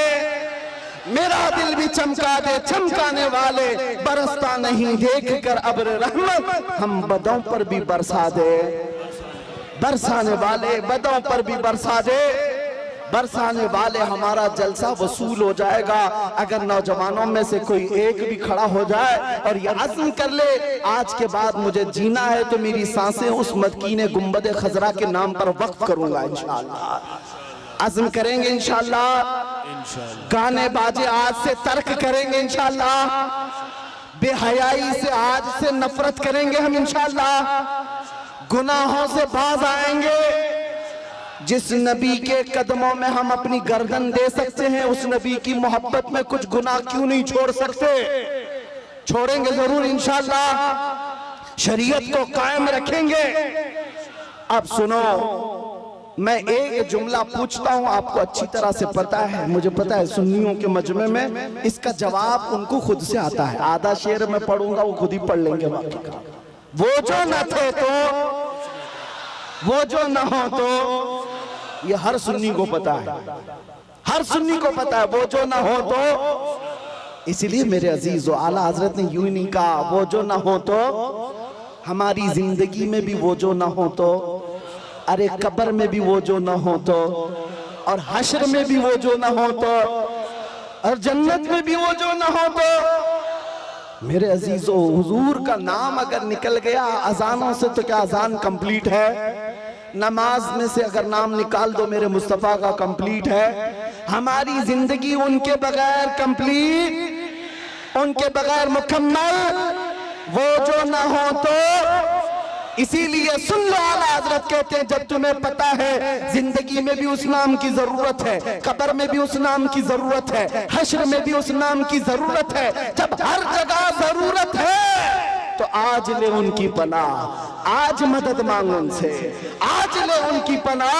मेरा दिल भी चमका दे, चमकाने वाले। बरसता नहीं देख कर अब्र रहमत, हम बदों पर भी बरसा दे, बरसाने वाले बदों पर भी बरसा दे, बरसाने वाले। हमारा जलसा वसूल हो जाएगा अगर नौजवानों में से कोई एक भी खड़ा हो जाए और ये अज़्म कर ले आज के बाद मुझे जीना है तो मेरी सांसें उस मदकीने गुंबद खजरा के नाम पर वक्फ करूंगा इंशाअल्लाह। अज़्म करेंगे इंशाअल्लाह, गाने बाजे आज से तर्क करेंगे इंशाअल्लाह, बेहयाई से आज से नफरत करेंगे हम इंशाअल्लाह, गुनाहों से बाज आएंगे। जिस नबी के कदमों में हम अपनी गर्दन दे सकते हैं उस नबी की मोहब्बत में कुछ गुनाह क्यों नहीं छोड़ सकते, छोड़ेंगे जरूर इंशाअल्लाह, शरीयत को कायम रखेंगे। अब सुनो, मैं एक जुमला पूछता हूं, आपको अच्छी तरह से पता है, मुझे पता है सुन्नियों के मजमे में इसका जवाब उनको खुद से आता है, आधा शेर मैं पढ़ूंगा वो खुद ही पढ़ लेंगे बाकी का। वो जो न थे तो, वो जो न हो तो, ये हर सुन्नी को पता है, हर सुन्नी को पता है वो जो ना हो तो। इसलिए मेरे अजीज व आला हजरत ने यूं ही नहीं कहा वो जो ना हो तो, हमारी जिंदगी में भी वो जो ना हो तो, अरे कब्र में भी वो जो ना हो तो, और हश्र में भी वो जो ना हो तो, और जन्नत में भी वो जो ना हो तो। मेरे अजीजों, हुजूर का नाम अगर निकल गया अजानों से तो क्या अजान कंप्लीट है? नमाज में से अगर नाम निकाल दो मेरे मुस्तफा का कंप्लीट है। हमारी जिंदगी उनके बगैर कंप्लीट, उनके बगैर मुकम्मल वो जो ना हो तो। इसीलिए सुन लो, आला हजरत कहते हैं जब तुम्हें पता है जिंदगी में भी उस नाम की जरूरत है, कब्र में भी उस नाम की जरूरत है, हश्र में भी उस नाम की जरूरत है, जब हर जगह जरूरत है तो आज ले उनकी पनाह, आज मदद मांग उनसे, आज ले उनकी पनाह,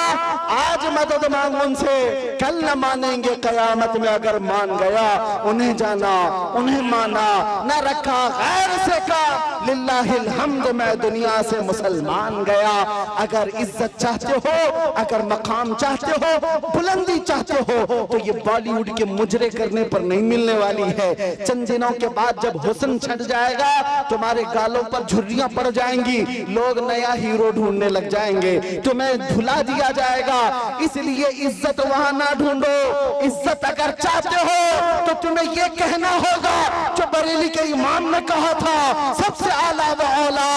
आज मदद मांग उनसे। कल न मानेंगे कयामत में, अगर मान गया उन्हें जाना उन्हें माना, न रखा गैर से का लिल्लाहिल हम्द, मैं दुनिया से मुसलमान गया। अगर इज्जत चाहते हो, अगर मकाम चाहते हो, बुलंदी चाहते हो तो ये बॉलीवुड के मुजरे करने पर नहीं मिलने वाली है। चंद दिनों के बाद जब हुस्न छट जाएगा तुम्हारे गालों पर झुर्रियां पड़ जाएंगी, लोग नया हीरो ढूंढने लग जाएंगे, तुम्हें भुला दिया जाएगा। इसलिए इज्जत वहां ना ढूंढो, इज्जत अगर चाहते हो तो तुम्हें ये कहना होगा जो बरेली के इमाम ने कहा था, सबसे आला वो औला,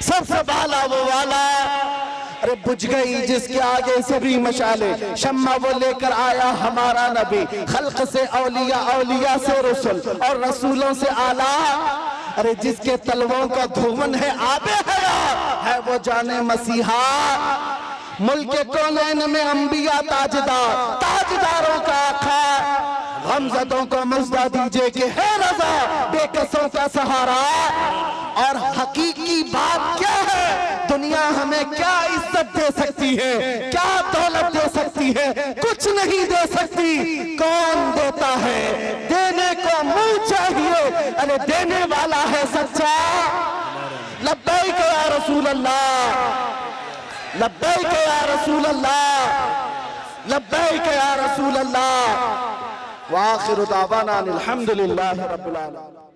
सबसे बाला वो वाला। अरे बुझ गई जिसके आगे सभी मशाले, शम्मा वो लेकर आया हमारा नबी, खल्क से औलिया, औलिया से रसूल और रसूलों से आला। अरे जिसके तलवों का धुवन है आबे हया, है वो जाने मसीहा। मुल्क कौनैन में अंबिया ताजदार, ताजदारों का आका, गमज़दों को मज़दा दीजिए कि है रज़ा, बेकसों का सहारा। और हकीकी बात क्या है, दुनिया हमें क्या इज्जत दे सकती है, क्या दौलत दे सकती है? कुछ नहीं दे सकती। कौन देता है? देने को मुंह चाहिए, अरे देने वाला है सच्चा। लब्बैक या रसूल अल्लाह, लब्बैक या रसूल अल्लाह, लब्बैक या रसूल अल्लाह। व आखिरु दावाना अनिल हम्दुलिल्लाहि रब्बिल आलमीन।